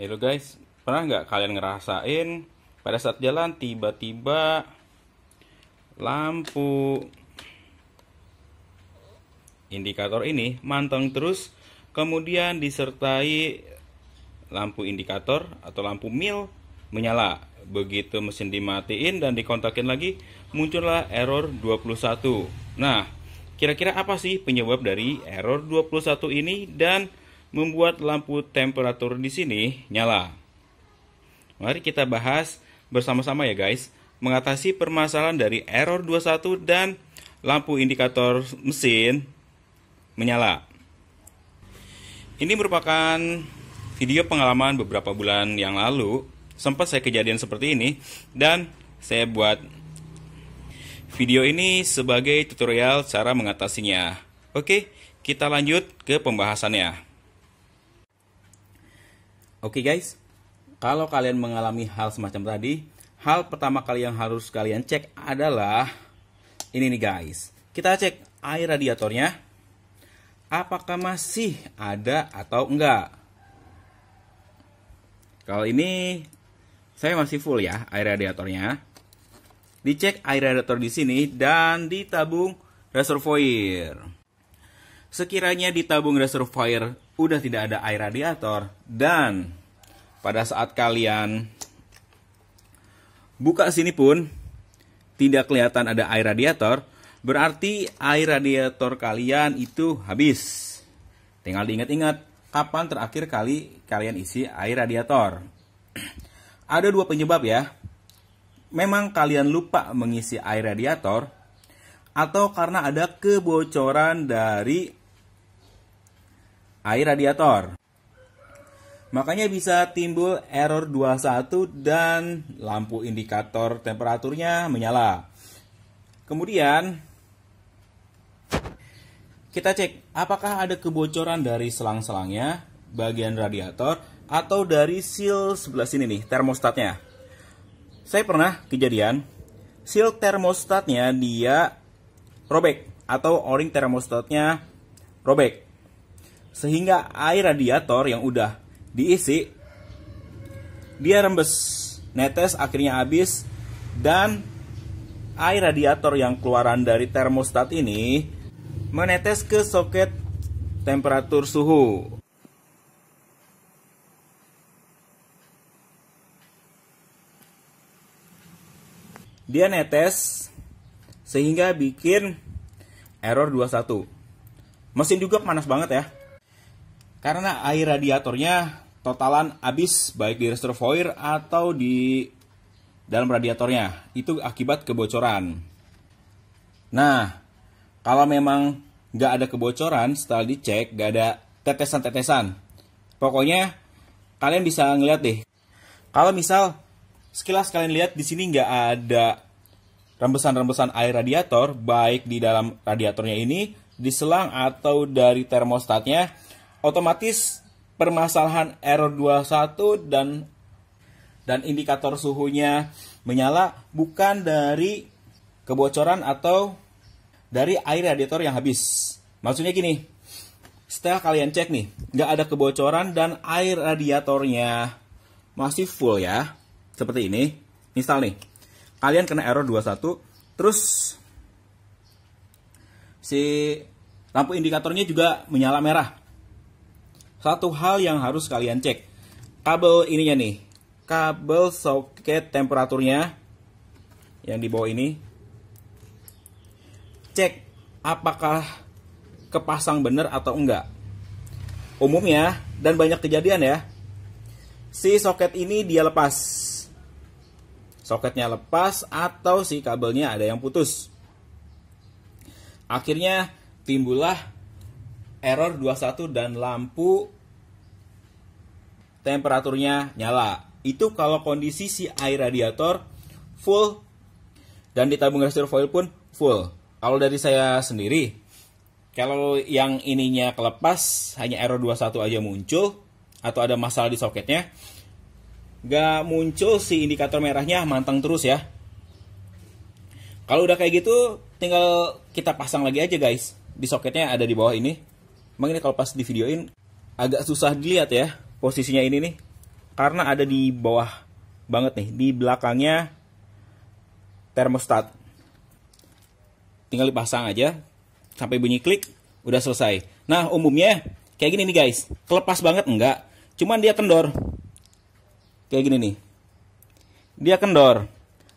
Halo guys, pernah nggak kalian ngerasain pada saat jalan tiba-tiba lampu indikator ini manteng terus, kemudian disertai lampu indikator atau lampu mil menyala. Begitu mesin dimatiin dan dikontakin lagi, muncullah error 21. Nah, kira-kira apa sih penyebab dari error 21 ini dan membuat lampu temperatur di sini nyala? Mari kita bahas bersama-sama ya guys, mengatasi permasalahan dari error 21 dan lampu indikator mesin menyala. Ini merupakan video pengalaman beberapa bulan yang lalu. Sempat saya kejadian seperti ini dan saya buat video ini sebagai tutorial cara mengatasinya. Oke, kita lanjut ke pembahasannya. Oke guys, kalau kalian mengalami hal semacam tadi, hal pertama kali yang harus kalian cek adalah ini nih guys. Kita cek air radiatornya, apakah masih ada atau enggak. Kalau ini saya masih full ya air radiatornya. Dicek air radiator di sini dan di tabung reservoir. Sekiranya di tabung reservoir udah tidak ada air radiator dan pada saat kalian buka sini pun tidak kelihatan ada air radiator, berarti air radiator kalian itu habis. Tinggal diingat-ingat kapan terakhir kali kalian isi air radiator. Ada dua penyebab ya. Memang kalian lupa mengisi air radiator atau karena ada kebocoran dari air radiator. Makanya bisa timbul error 21 dan lampu indikator temperaturnya menyala. Kemudian kita cek apakah ada kebocoran dari selang-selangnya, bagian radiator, atau dari seal sebelah sini nih, termostatnya. Saya pernah kejadian seal termostatnya dia robek atau o-ring termostatnya robek. Sehingga air radiator yang udah diisi dia rembes, netes, akhirnya habis, dan air radiator yang keluaran dari termostat ini menetes ke soket temperatur suhu. Dia netes sehingga bikin error 21. Mesin juga panas banget ya. Karena air radiatornya totalan habis baik di reservoir atau di dalam radiatornya. Itu akibat kebocoran. Nah, kalau memang nggak ada kebocoran, setelah dicek nggak ada tetesan-tetesan. Pokoknya kalian bisa ngeliat deh. Kalau misal sekilas kalian lihat di sini nggak ada rembesan-rembesan air radiator, baik di dalam radiatornya ini, di selang atau dari termostatnya, otomatis permasalahan error 21 dan indikator suhunya menyala bukan dari kebocoran atau dari air radiator yang habis. Maksudnya gini, setelah kalian cek nih, nggak ada kebocoran dan air radiatornya masih full ya, seperti ini. Misal nih, kalian kena error 21, terus si lampu indikatornya juga menyala merah. Satu hal yang harus kalian cek, kabel ininya nih, kabel soket temperaturnya yang di bawah ini, cek apakah kepasang benar atau enggak. Umumnya dan banyak kejadian ya, si soket ini dia lepas, soketnya lepas atau si kabelnya ada yang putus. Akhirnya timbullah error 21 dan lampu temperaturnya nyala. Itu kalau kondisi si air radiator full dan di tabung reservoir pun full. Kalau dari saya sendiri, kalau yang ininya kelepas hanya error 21 aja muncul atau ada masalah di soketnya, gak muncul si indikator merahnya manteng terus ya. Kalau udah kayak gitu, tinggal kita pasang lagi aja guys. Di soketnya ada di bawah ini. Emang ini kalau pas di videoin agak susah dilihat ya posisinya ini nih. karena ada di bawah banget nih, di belakangnya termostat. Tinggal dipasang aja sampai bunyi klik, udah selesai. Nah, umumnya kayak gini nih guys, kelepas banget enggak, cuman dia kendor. Kayak gini nih. Dia kendor,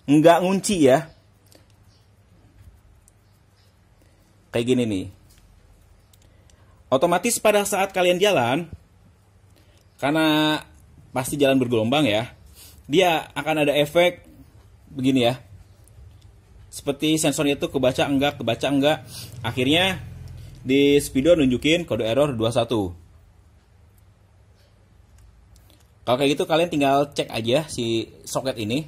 enggak ngunci ya. Kayak gini nih. Otomatis pada saat kalian jalan, karena pasti jalan bergelombang ya, dia akan ada efek begini ya. Seperti sensornya itu kebaca enggak. Akhirnya di speedo nunjukin kode error 21. Kalau kayak gitu kalian tinggal cek aja si soket ini.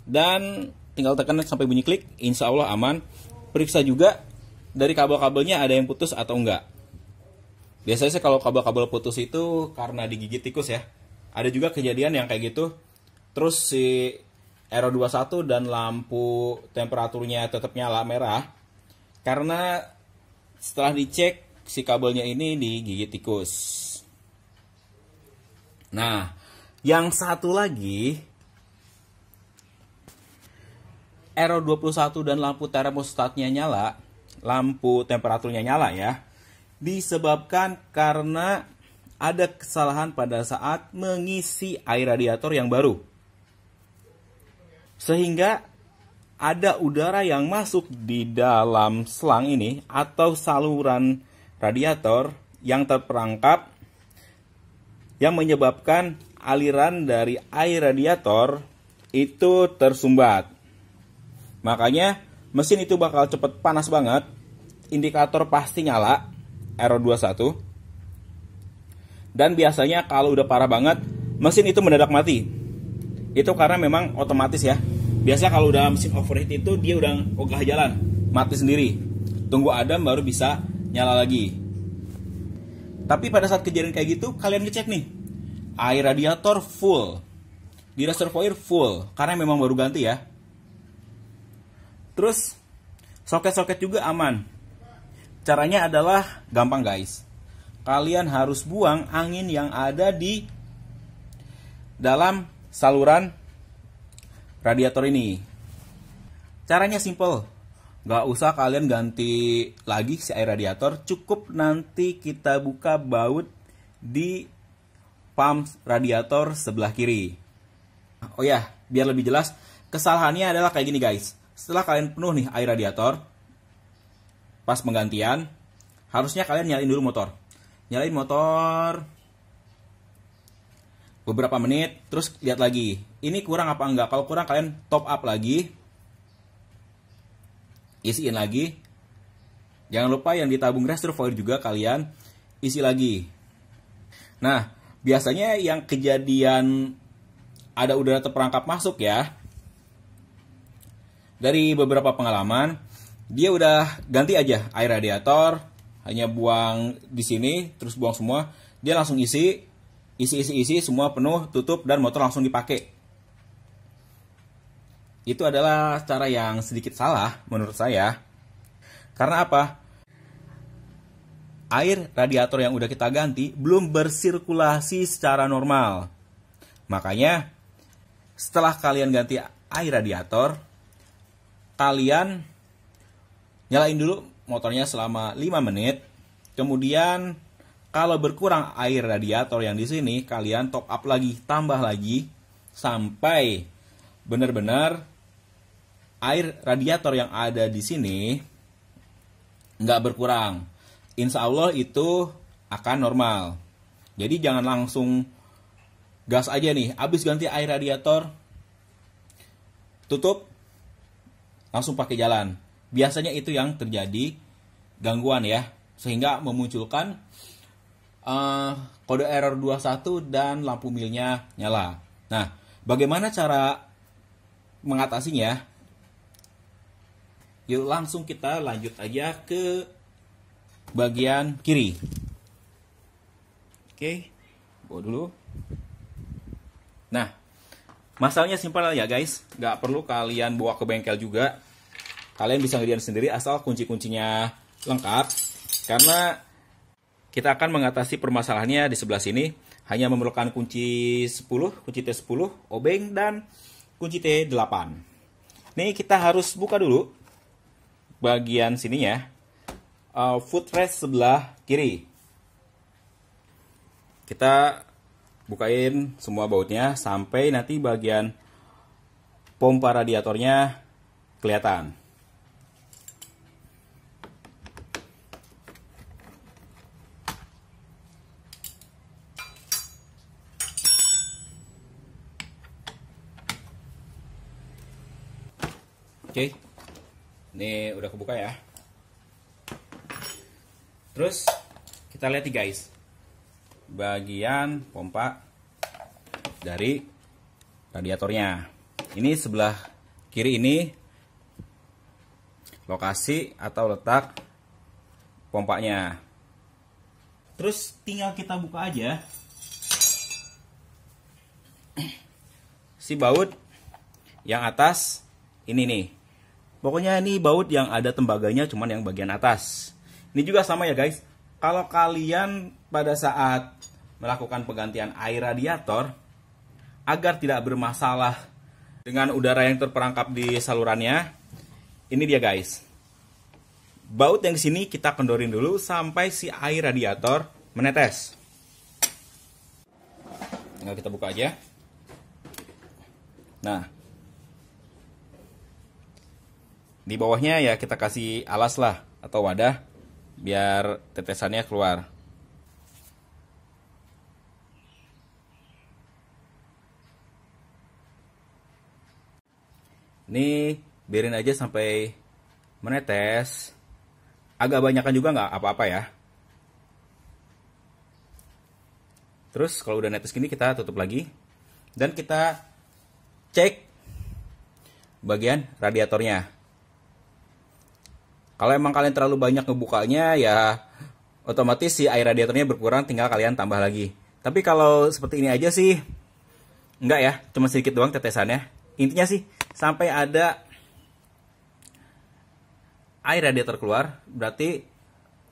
Dan tinggal tekan sampai bunyi klik, insya Allah aman. Periksa juga dari kabel-kabelnya ada yang putus atau enggak. Biasanya sih kalau kabel-kabel putus itu karena digigit tikus ya. Ada juga kejadian yang kayak gitu. Terus si error 21 dan lampu temperaturnya tetap nyala merah. Karena setelah dicek si kabelnya ini digigit tikus. Nah, yang satu lagi, error 21 dan lampu termostatnya nyala, lampu temperaturnya nyala ya, disebabkan karena ada kesalahan pada saat mengisi air radiator yang baru. Sehingga ada udara yang masuk di dalam selang ini atau saluran radiator yang terperangkap, yang menyebabkan aliran dari air radiator itu tersumbat. Makanya mesin itu bakal cepet panas banget, indikator pasti nyala, error 21. Dan biasanya kalau udah parah banget, mesin itu mendadak mati. Itu karena memang otomatis ya. Biasa kalau udah mesin overheat itu dia udah ogah jalan, mati sendiri. Tunggu adem baru bisa nyala lagi. Tapi pada saat kejadian kayak gitu, kalian ngecek nih, air radiator full, di reservoir full, karena memang baru ganti ya. Terus soket-soket juga aman. Caranya adalah gampang guys. Kalian harus buang angin yang ada di dalam saluran radiator ini. Caranya simple. Gak usah kalian ganti lagi si air radiator. Cukup nanti kita buka baut di pump radiator sebelah kiri. Oh ya, biar lebih jelas, kesalahannya adalah kayak gini guys. Setelah kalian penuh nih air radiator, pas penggantian, harusnya kalian nyalain dulu motor. Nyalain motor beberapa menit, terus lihat lagi. Ini kurang apa enggak? Kalau kurang kalian top up lagi. Isiin lagi. Jangan lupa yang di tabung reservoir juga kalian isi lagi. Nah, biasanya yang kejadian ada udara terperangkap masuk ya, dari beberapa pengalaman, dia udah ganti aja air radiator, hanya buang di sini, terus buang semua, dia langsung isi semua penuh, tutup, dan motor langsung dipakai. Itu adalah cara yang sedikit salah menurut saya. Karena apa? Air radiator yang udah kita ganti belum bersirkulasi secara normal. Makanya setelah kalian ganti air radiator, kalian nyalain dulu motornya selama 5 menit. Kemudian kalau berkurang air radiator yang di sini, kalian top up lagi, tambah lagi sampai benar-benar air radiator yang ada di sini nggak berkurang. Insya Allah itu akan normal. Jadi jangan langsung gas aja nih, habis ganti air radiator, tutup, langsung pakai jalan. Biasanya itu yang terjadi gangguan ya, sehingga memunculkan kode error 21 dan lampu milnya nyala. Nah, bagaimana cara mengatasinya? Yuk langsung kita lanjut aja ke bagian kiri. Oke, bawa dulu. Nah, masalahnya simpel ya guys, nggak perlu kalian bawa ke bengkel juga. Kalian bisa ngerjain sendiri asal kunci-kuncinya lengkap. Karena kita akan mengatasi permasalahannya di sebelah sini. hanya memerlukan kunci 10, kunci T10, obeng, dan kunci T8. Nih kita harus buka dulu bagian sininya, footrest sebelah kiri. Kita bukain semua bautnya sampai nanti bagian pompa radiatornya kelihatan. Oke, ini udah kebuka ya. Terus kita lihat nih guys, bagian pompa dari radiatornya. Ini sebelah kiri ini lokasi atau letak pompanya. Terus tinggal kita buka aja si baut yang atas ini nih. Pokoknya ini baut yang ada tembaganya, cuman yang bagian atas. Ini juga sama ya guys. Kalau kalian pada saat melakukan penggantian air radiator, agar tidak bermasalah dengan udara yang terperangkap di salurannya, ini dia guys. Baut yang di sini kita kendorin dulu sampai si air radiator menetes. Tinggal kita buka aja. Nah, di bawahnya ya kita kasih alas lah atau wadah biar tetesannya keluar. Ini biarin aja sampai menetes. Agak banyakan juga nggak apa-apa ya. Terus kalau udah netes gini kita tutup lagi. Dan kita cek bagian radiatornya. Kalau emang kalian terlalu banyak ngebukanya, ya otomatis si air radiatornya berkurang, tinggal kalian tambah lagi. Tapi kalau seperti ini aja sih, enggak ya, cuma sedikit doang tetesannya. Intinya sih, sampai ada air radiator keluar, berarti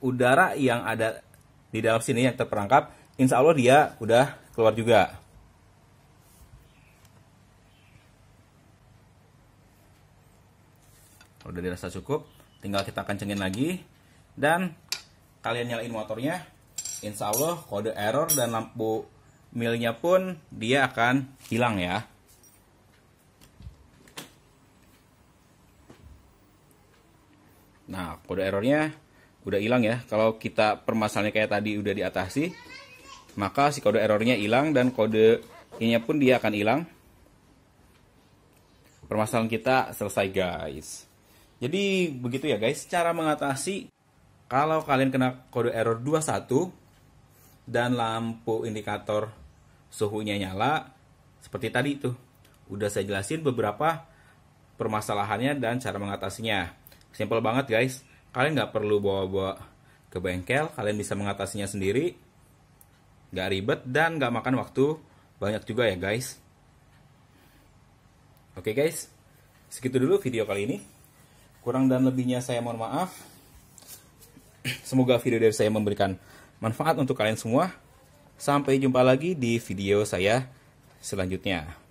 udara yang ada di dalam sini yang terperangkap, insya Allah dia udah keluar juga. Udah dirasa cukup, tinggal kita kencengin lagi. Dan kalian nyalain motornya, insya Allah kode error dan lampu milnya pun dia akan hilang ya. Nah, kode errornya udah hilang ya. Kalau kita permasalahannya kayak tadi udah diatasi, maka si kode errornya hilang dan kode ininya pun dia akan hilang. Permasalahan kita selesai guys. Jadi begitu ya guys, cara mengatasi kalau kalian kena kode error 21 dan lampu indikator suhunya nyala seperti tadi tuh. Udah saya jelasin beberapa permasalahannya dan cara mengatasinya. Simple banget guys, kalian nggak perlu bawa-bawa ke bengkel, kalian bisa mengatasinya sendiri. Nggak ribet dan nggak makan waktu banyak juga ya guys. Oke guys, segitu dulu video kali ini. Kurang dan lebihnya saya mohon maaf. Semoga video dari saya memberikan manfaat untuk kalian semua. Sampai jumpa lagi di video saya selanjutnya.